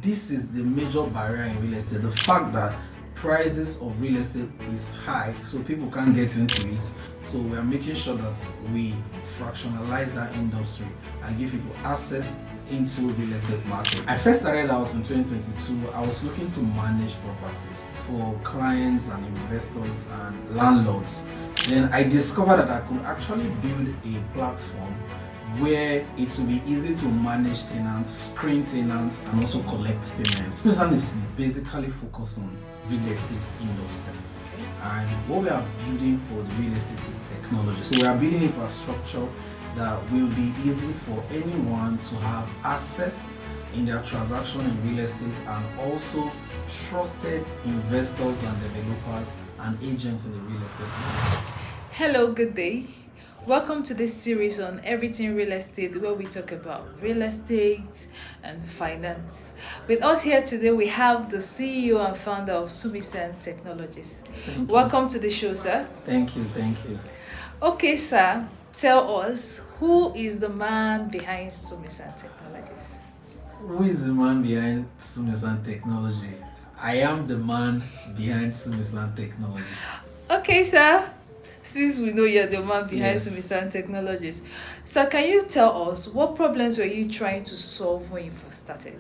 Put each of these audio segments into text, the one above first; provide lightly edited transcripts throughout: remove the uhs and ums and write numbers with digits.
this is the major barrier in real estate. The fact that prices of real estate is high, so people can't get into it. So we are making sure that we fractionalize that industry and give people access into real estate market. I first started out in 2022. I was looking to manage properties for clients and investors and landlords. Then I discovered that I could actually build a platform where it will be easy to manage tenants, screen tenants, and also collect payments. Sumysan is basically focused on real estate industry. And what we are building for the real estate is technology. So we are building infrastructure that will be easy for anyone to have access in their transaction in real estate, and also trusted investors and developers and agents in the real estate market. Hello, good day. Welcome to this series on everything real estate, where we talk about real estate and finance. With us here today, we have the CEO and founder of Sumysan Technologies. Welcome to the show, sir. Thank you. Okay, sir, tell us, who is the man behind Sumysan Technologies? Who is the man behind Sumysan Technology? I am the man behind Sumysan Technologies. Okay, sir. Since we know you're the man behind Yes. Sumysan Technologies, sir, can you tell us what problems were you trying to solve when you first started?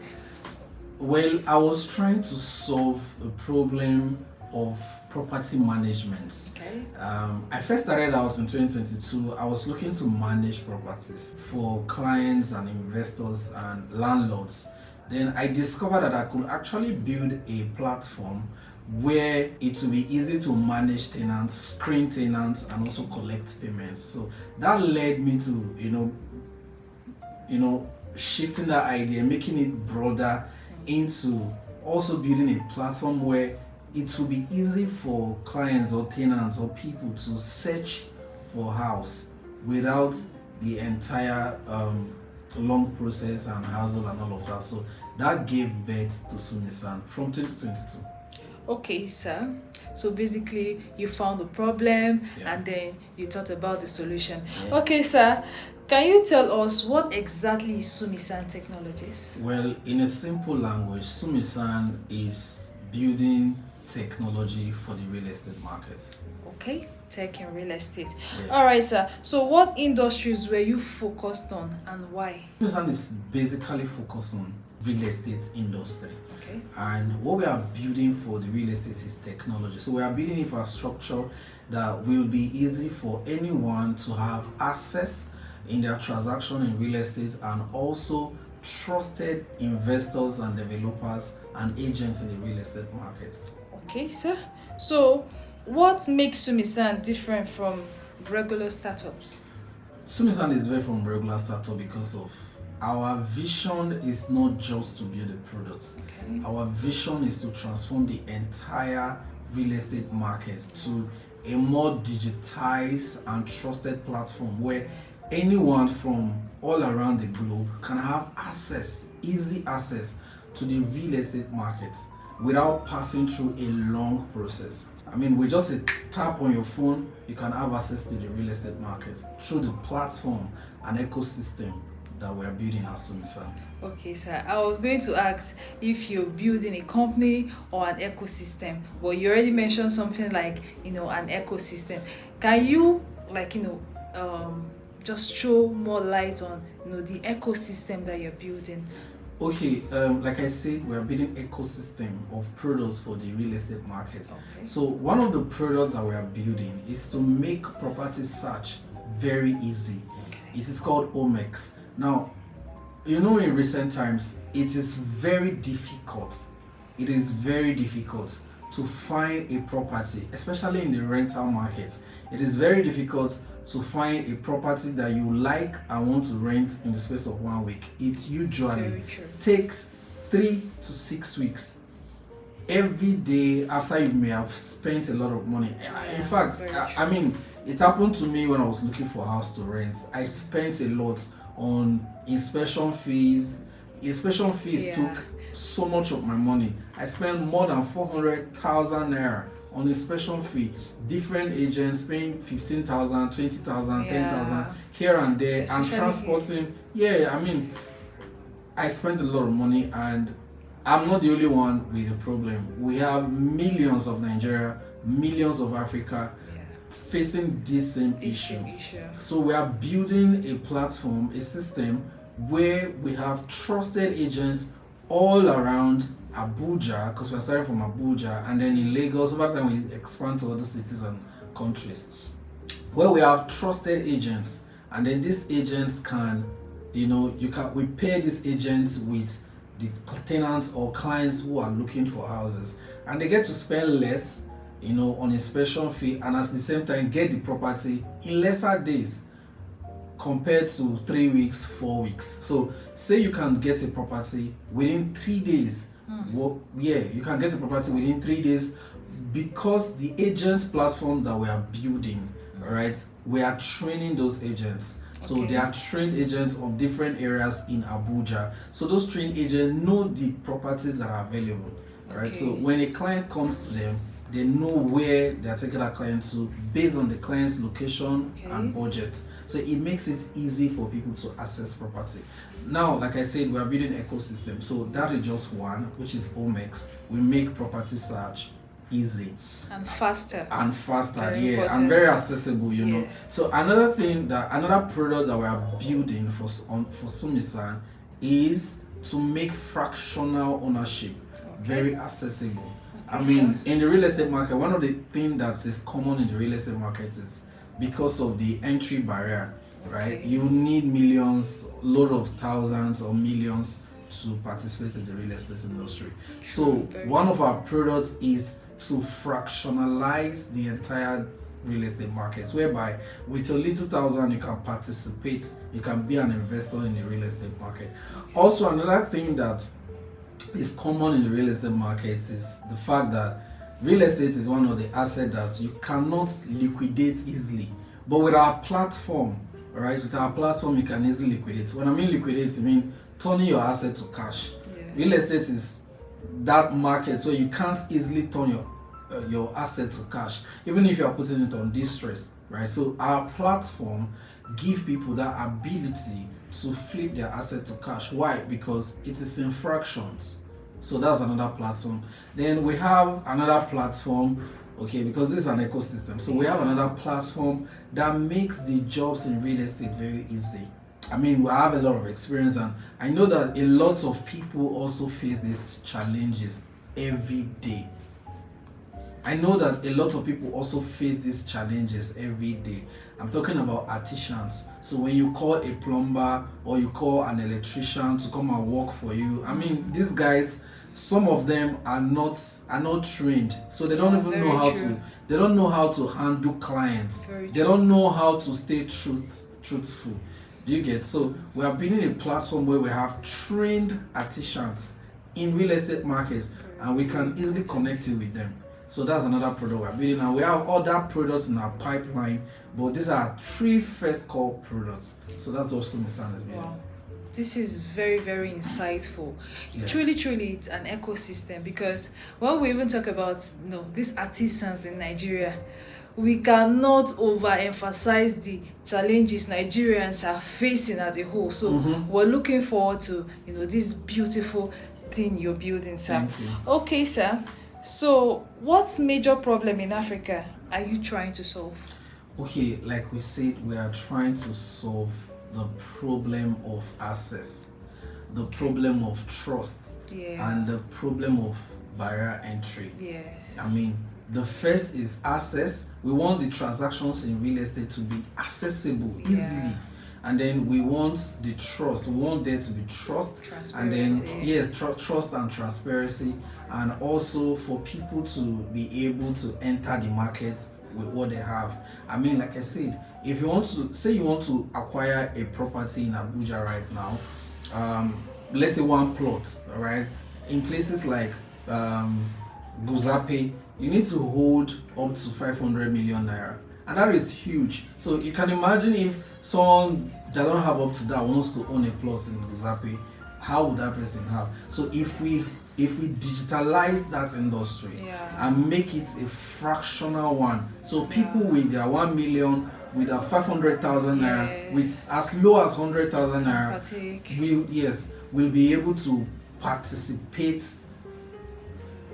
Well, I was trying to solve the problem of property management. Okay. I first started out in 2022. I was looking to manage properties for clients and investors and landlords. Then I discovered that I could actually build a platform where it will be easy to manage tenants, screen tenants, and also collect payments. So that led me to shifting that idea, making it broader into also building a platform where it will be easy for clients or tenants or people to search for a house without the entire long process and hassle and all of that. So that gave birth to Sumysan from 2022. Okay, sir. So basically, you found the problem, Yeah. and then you thought about the solution. Yeah. Okay, sir. Can you tell us what exactly is Sumysan Technologies? Well, in a simple language, Sumysan is building technology for the real estate market. Okay, tech and real estate. Yeah. All right, sir. So what industries were you focused on, and why? Sumysan is basically focused on real estate industry. Okay. And what we are building for the real estate is technology. So we are building infrastructure that will be easy for anyone to have access in their transaction in real estate, and also trusted investors and developers and agents in the real estate market. Okay, sir. So what makes Sumysan different from regular startups? Sumysan is very from regular startup because of our vision is not just to build a product. Okay. Our vision is to transform the entire real estate market to a more digitized and trusted platform where anyone from all around the globe can have access, easy access to the real estate market without passing through a long process. I mean, with just a tap on your phone, you can have access to the real estate market through the platform and ecosystem that we are building at Sumysan. Okay, sir. I was going to ask if you're building a company or an ecosystem, but you already mentioned something like, an ecosystem. Can you, just throw more light on, the ecosystem that you're building? Okay, like I said, we are building ecosystem of products for the real estate market. Okay. So one of the products that we are building is to make property search very easy. Okay. It is called Omex. Now, in recent times, it is very difficult. It is very difficult to find a property, especially in the rental market. It is very difficult to find a property that you like and want to rent in the space of 1 week. It usually Very true. takes 3 to 6 weeks. Every day after you may have spent a lot of money. In fact, very I mean, it happened to me when I was looking for a house to rent. I spent a lot on inspection fees. Inspection fees Yeah. took so much of my money. I spent more than 400,000 naira on inspection fee. Different agents paying 15,000, 20,000, 10,000 Yeah. here and there, and Especially transporting. Yeah, I mean, I spent a lot of money, and I'm not the only one with a problem. We have millions of Nigeria, millions of Africa Yeah. facing this same This issue. same issue. So we are building a platform, a system where we have trusted agents all around Abuja, because we're starting from Abuja, and then in Lagos. Over time we expand to other cities and countries, where we have trusted agents, and then these agents can, we pair these agents with the tenants or clients who are looking for houses, and they get to spend less, on inspection fee, and at the same time get the property in lesser days compared to 3 weeks, 4 weeks. So say you can get a property within 3 days. Well, yeah, you can get a property within 3 days because the agent platform that we are building, right? We are training those agents. So Okay. they are trained agents of different areas in Abuja. So those trained agents know the properties that are available, right? Okay. So when a client comes to them, they know where they are taking that client to based on the client's location Okay. and budget. So it makes it easy for people to access property. Now, like I said, we are building ecosystem. So that is just one, which is Omex. We make property search easy And faster. and faster, Very yeah, important. and very accessible, know. Yes. So another product that we are building for Sumysan is to make fractional ownership very accessible. I Okay, mean, in the real estate market, one of the things that is common in the real estate market is because of the entry barrier, right? Okay. You need millions, load of thousands or millions to participate in the real estate industry. So Very one of our products is to fractionalize the entire real estate market, whereby with your little thousand you can participate, you can be an investor in the real estate market. Also, another thing that is common in the real estate market is the fact that real estate is one of the assets that you cannot liquidate easily. But with our platform, right, with our platform, you can easily liquidate. When I mean liquidate, I mean turning your asset to cash. Yeah. Real estate is that market, so you can't easily turn your asset to cash, even if you are putting it on distress, right? So our platform give people that ability to flip their asset to cash. Why? Because it is in fractions. So that's another platform. Then we have another platform, okay, because this is an ecosystem. So we have another platform that makes the jobs in real estate very easy. I mean, we have a lot of experience, and I know that a lot of people also face these challenges every day. I know that a lot of people also face these challenges every day. I'm talking about artisans. So when you call a plumber or you call an electrician to come and work for you, I mean, these guys, some of them are not trained, so they don't Yeah, even very know how true. to. They don't know how to handle clients. Very They don't know how to stay truthful. Do you get? So we are building a platform where we have trained artisans in real estate markets, and we can easily connect you with them. So that's another product we're building, and we have other products in our pipeline, but these are 3 first call products. So that's what Sumysan is building. Wow. This is very, very insightful. Yeah. Truly, it's an ecosystem, because when we even talk about these artisans in Nigeria, we cannot overemphasize the challenges Nigerians are facing as a whole. So we're looking forward to this beautiful thing you're building, sir. Thank you. Okay, sir. So what major problem in Africa are you trying to solve? Okay, like we said, we are trying to solve the problem of access, the problem of trust, Yeah. and the problem of barrier entry. Yes. I mean, the first is access. We want the transactions in real estate to be accessible easily. And then we want the trust. We want there to be trust. And then, Transparency. yes, trust and transparency. And also for people to be able to enter the market with what they have. I mean, like I said, if you want to, say you want to acquire a property in Abuja right now, let's say one plot, all right? In places like Guzape, you need to hold up to 500 million naira. And that is huge. So you can imagine if someone that don't have up to that wants to own a plot in Guzape, how would that person have? So if we digitalize that industry and make it a fractional one, so people with their 1 million, with their 500,000 naira, with as low as 100,000 naira, Partake. we'll be able to participate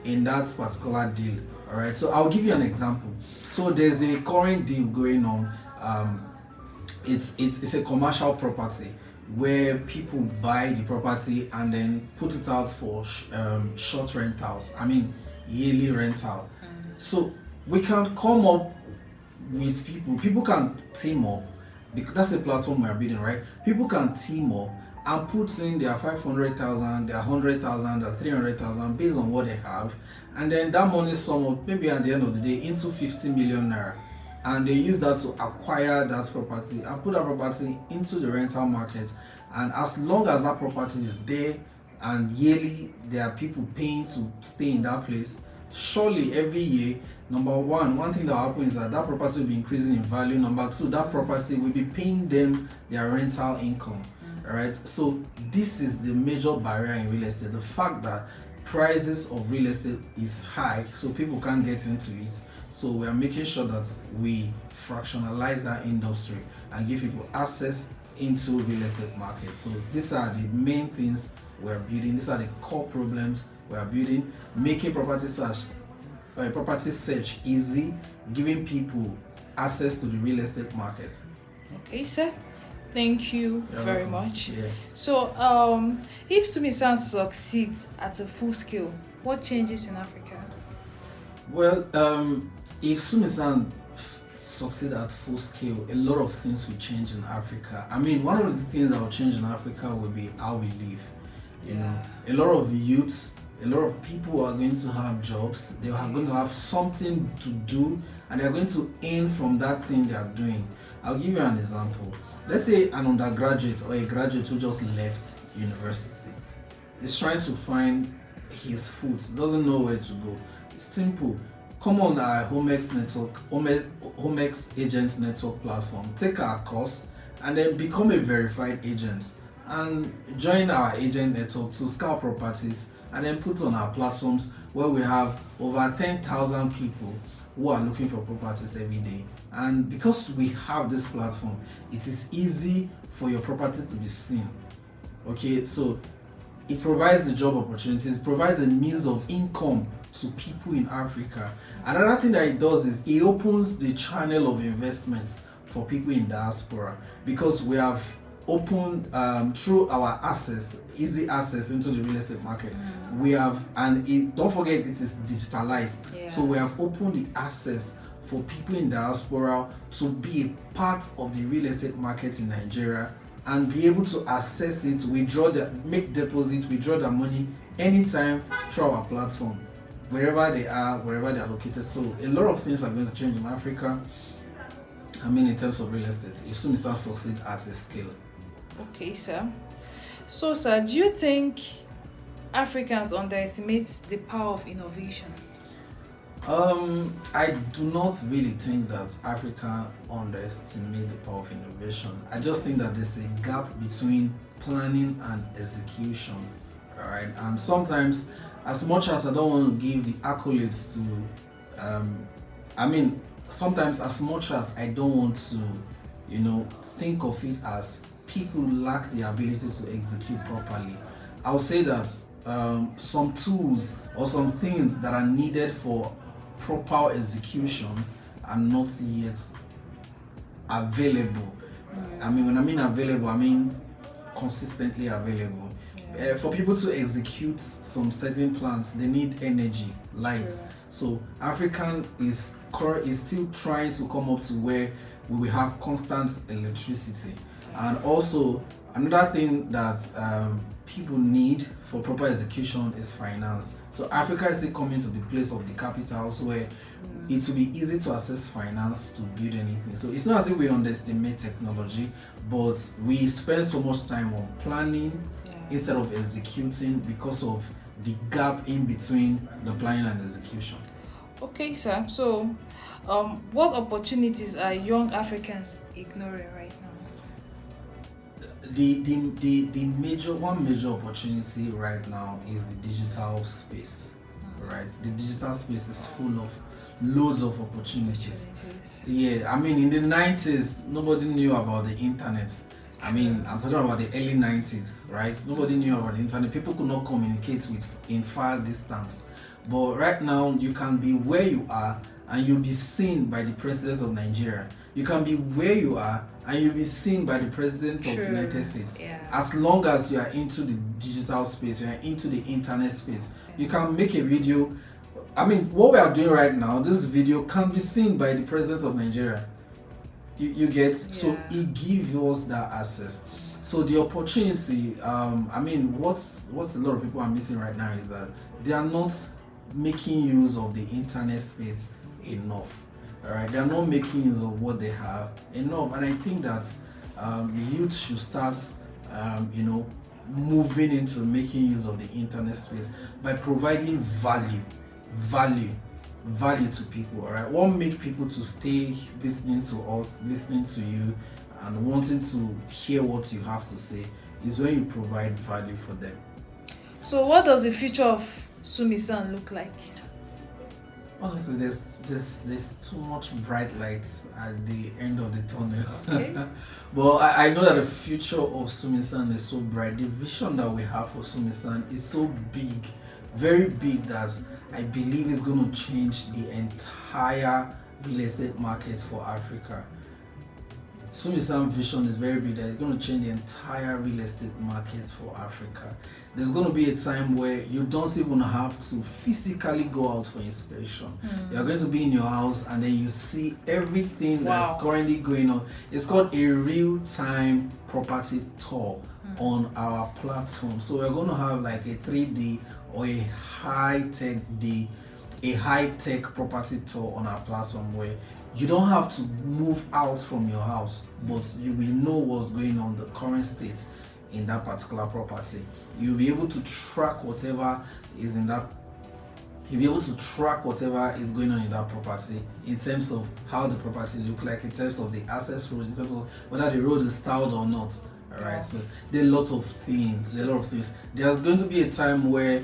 in that particular deal. All right, so I'll give you an example. So there's a current deal going on. It's a commercial property where people buy the property and then put it out for short rentals. I mean, yearly rental. So we can come up with people. People can team up, because that's a platform we are building, right? People can team up and put in their 500,000, their 100,000, their 300,000 based on what they have, and then that money sum up maybe at the end of the day into 50 million naira, and they use that to acquire that property and put that property into the rental market. And as long as that property is there and yearly there are people paying to stay in that place, surely every year, number one thing that will happen is that that property will be increasing in value. Number two, that property will be paying them their rental income. All right, so this is the major barrier in real estate, the fact that prices of real estate is high, so people can't get into it. So we are making sure that we fractionalize that industry and give people access into real estate market. So these are the main things we are building. These are the core problems we are building: making property search easy, giving people access to the real estate market. Okay, sir. Thank you You're very welcome. much. Yeah. So, if Sumysan succeeds at a full scale, what changes in Africa? Well, if Sumysan succeed at full scale, a lot of things will change in Africa. I mean, one of the things that will change in Africa will be how we live. You know, a lot of youths, a lot of people are going to have jobs. They are going to have something to do, and they are going to earn from that thing they are doing. I'll give you an example. Let's say an undergraduate or a graduate who just left university is trying to find his foot, doesn't know where to go. It's simple. Come on our Homex network, Homex Agent Network platform, take our course, and then become a verified agent and join our agent network to scout properties, and then put on our platforms where we have over 10,000 people who are looking for properties every day. And because we have this platform, it is easy for your property to be seen. Okay, so it provides the job opportunities, it provides a means of income to people in Africa. Another thing that it does is it opens the channel of investments for people in diaspora, because we have opened through our easy access into the real estate market. We have, and don't forget, it is digitalized. So we have opened the access for people in diaspora to be a part of the real estate market in Nigeria and be able to access it, make deposits, withdraw their money anytime through our platform, wherever they are located. So a lot of things are going to change in Africa. I mean, in terms of real estate, if Sumysan succeed at a scale. Okay, sir. So, sir, do you think Africans underestimate the power of innovation? I do not really think that Africa underestimate the power of innovation. I just think that there's a gap between planning and execution. All right, and sometimes, as much as I don't want to give the accolades to, sometimes as much as I don't want to, think of it as people lack the ability to execute properly, I'll say that some tools or some things that are needed for proper execution are not yet available. When I mean available, I mean consistently available. For people to execute some certain plans, they need energy, light. So African is still trying to come up to where we will have constant electricity. And also another thing that people need for proper execution is finance. So Africa is still coming to the place of the capitals where it will be easy to access finance to build anything. So it's not as if we underestimate technology, but we spend so much time on planning instead of executing because of the gap in between the planning and execution. Okay, sir. So, what opportunities are young Africans ignoring right now? The major opportunity right now is the digital space. Right, the digital space is full of loads of opportunities. Yeah, in the 90s nobody knew about the internet. I mean, I'm talking about the early 90s, right? Nobody knew about the internet. People could not communicate with in far distance. But right now, you can be where you are and you'll be seen by the president of Nigeria. You can be where you are and you'll be seen by the president of the United States. Yeah. As long as you are into the digital space, you are into the internet space, you can make a video. I mean, what we are doing right now, this video can be seen by the president of Nigeria. You get? So it gives us that access. So the opportunity, I mean, what's a lot of people are missing right now is that they are not making use of the internet space enough. All right, they are not making use of what they have enough, and I think that youth should start, moving into making use of the internet space by providing value to people. All right, what make people to stay listening to us, listening to you, and wanting to hear what you have to say is when you provide value for them. So what does the future of Sumysan look like? Honestly, there's too much bright light at the end of the tunnel. Okay. But I know that the future of Sumysan is so bright. The vision that we have for Sumysan is so big, very big, that I believe is going to change the entire real estate market for Africa. Sumysan vision is very big that it's going to change the entire real estate market for Africa. There's going to be a time where you don't even have to physically go out for inspection. You're going to be in your house and then you see everything that's currently going on. It's called a real-time property tour on our platform. So we're going to have like a 3D or a high-tech property tour on our platform where you don't have to move out from your house, but you will know what's going on, the current state in that particular property. You'll be able to track whatever is in that. You'll be able to track whatever is going on in that property in terms of how the property look like, in terms of the access road, in terms of whether the road is styled or not. All right. So there are lots of things. There's going to be a time where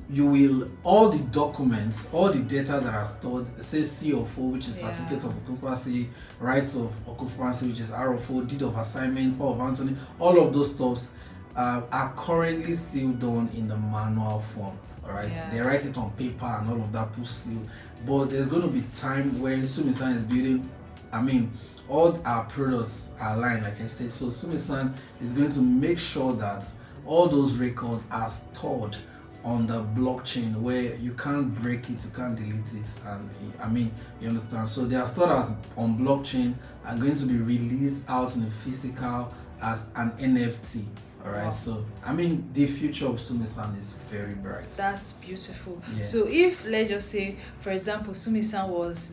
you will, all the documents, all the data that are stored, say CFO, which is certificate of occupancy, rights of occupancy, which is RFO, deed of assignment, power of attorney, all of those stuffs are currently still done in the manual form. All right, they write it on paper and all of that, push seal. But there's going to be time when Sumysan is building. I mean, all our products are aligned, like I said. So Sumysan is going to make sure that all those records are stored on the blockchain where you can't break it, you can't delete it, and I mean, you understand. So they are stored as on blockchain, are going to be released out in the physical as an NFT. All right. So I mean, the future of Sumysan is very bright. That's beautiful. So if, let's just say, for example, Sumysan was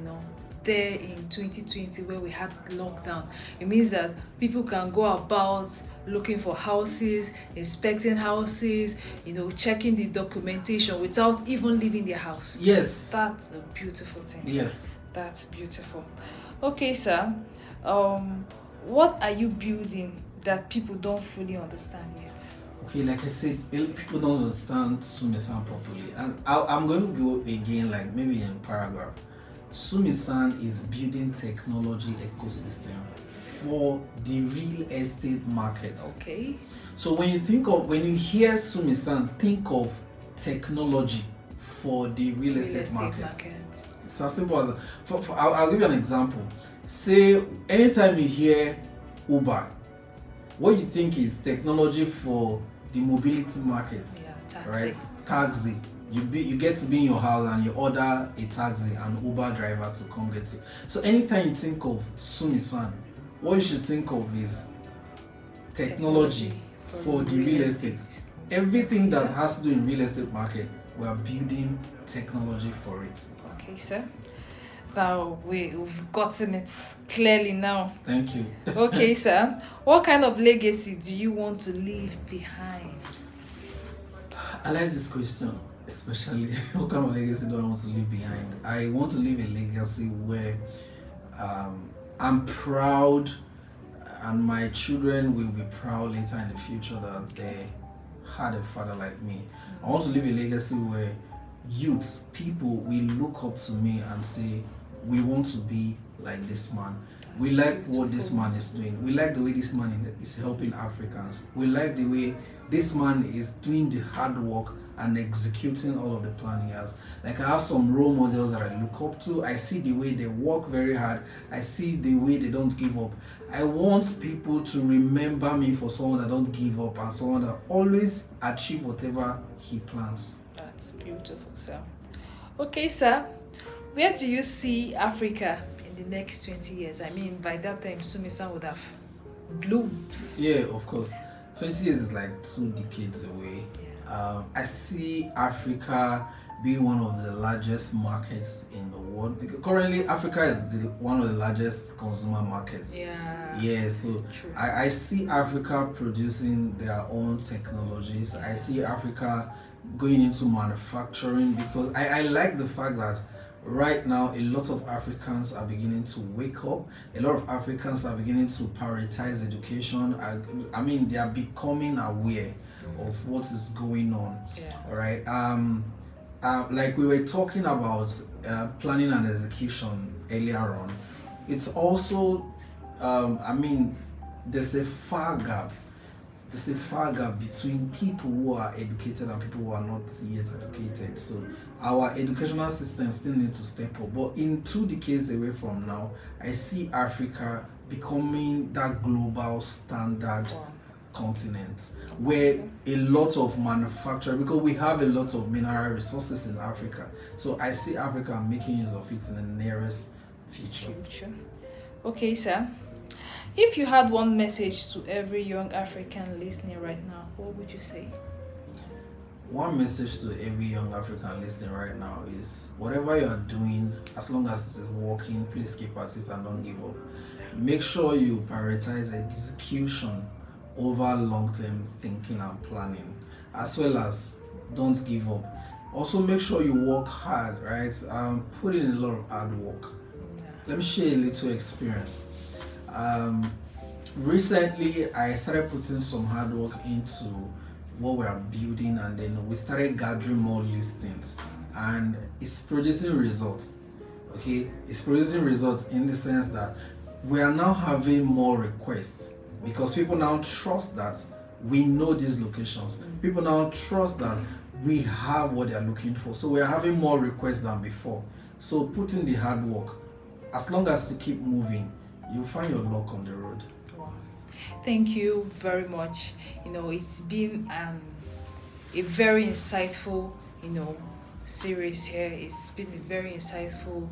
there in 2020 where we had lockdown, it means that people can go about looking for houses, inspecting houses, checking the documentation without even leaving their house. Yes, that's a beautiful thing, sir. Yes, that's beautiful. Okay, sir, what are you building that people don't fully understand yet? Okay, like I said, people don't understand Sumysan properly, and I'm going to go again, like maybe in paragraph. Sumysan is building technology ecosystem for the real estate market. Okay. So when you hear Sumysan, think of technology for the real estate market. It's as simple as I'll give you an example. Say anytime you hear Uber, what you think is technology for the mobility market? Taxi. Right? Taxi. You get to be in your house and you order a taxi and Uber driver to come get you. So anytime you think of Sumysan, what you should think of is technology for the real estate. Everything that has to do in real estate market, we are building technology for it. Okay, sir. Now we've gotten it clearly now. Thank you. Okay, sir. What kind of legacy do you want to leave behind? I like this question. Especially, what kind of legacy do I want to leave behind? I want to leave a legacy where I'm proud and my children will be proud later in the future that they had a father like me. I want to leave a legacy where youth, people will look up to me and say, we want to be like this man. We It's like what this beautiful. man is doing. We like the way this man is helping Africans. We like the way this man is doing the hard work and executing all of the plan he has. Like I have some role models that I look up to. I see the way they work very hard. I see the way they don't give up. I want people to remember me for someone that don't give up and someone that always achieve whatever he plans. That's beautiful, sir. Okay, sir. Where do you see Africa in the next 20 years? I mean, by that time, Sumysan would have bloomed. Yeah, of course. 20 years is like 2 decades away. I see Africa being one of the largest markets in the world. Because currently, Africa is one of the largest consumer markets. Yeah. Yeah, so True. I see Africa producing their own technologies. I see Africa going into manufacturing because I like the fact that right now a lot of Africans are beginning to wake up. A lot of Africans are beginning to prioritize education. I mean, they are becoming aware of what is going on. Yeah. All right. Like we were talking about planning and execution earlier on, it's also, I mean, there's a far gap. There's a far gap between people who are educated and people who are not yet educated. So our educational system still needs to step up. But in 2 decades away from now, I see Africa becoming that global standard Wow. continent where a lot of manufacture, because we have a lot of mineral resources in Africa, so I see Africa making use of it in the nearest future. Okay, sir. If you had one message to every young African listening right now, what would you say? One message to every young African listening right now is whatever you are doing, as long as it's working, please keep at it and don't give up. Make sure you prioritize execution over long-term thinking and planning, as well as don't give up. Also make sure you work hard, right? Put in a lot of hard work. Let me share a little experience. Recently I started putting some hard work into what we are building, and then we started gathering more listings, and it's producing results. Okay, it's producing results in the sense that we are now having more requests because people now trust that we know these locations. People now trust that we have what they are looking for. So we are having more requests than before. So put in the hard work. As long as you keep moving, you'll find your luck on the road. Wow. Thank you very much. It's been a very insightful, series here. It's been a very insightful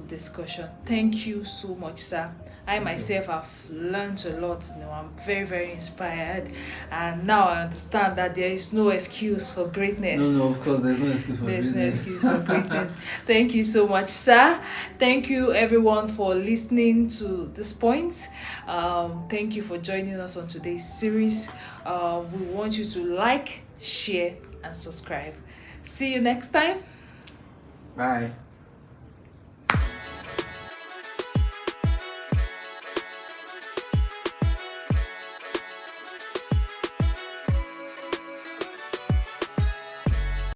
discussion. Thank you so much, sir. I myself have learned a lot. I'm very, very inspired, and now I understand that there is no excuse for greatness. No, of course, there's no excuse for There's no greatness. excuse for greatness. Thank you so much, sir. Thank you, everyone, for listening to this point. Thank you for joining us on today's series. We want you to like, share, and subscribe. See you next time. Bye.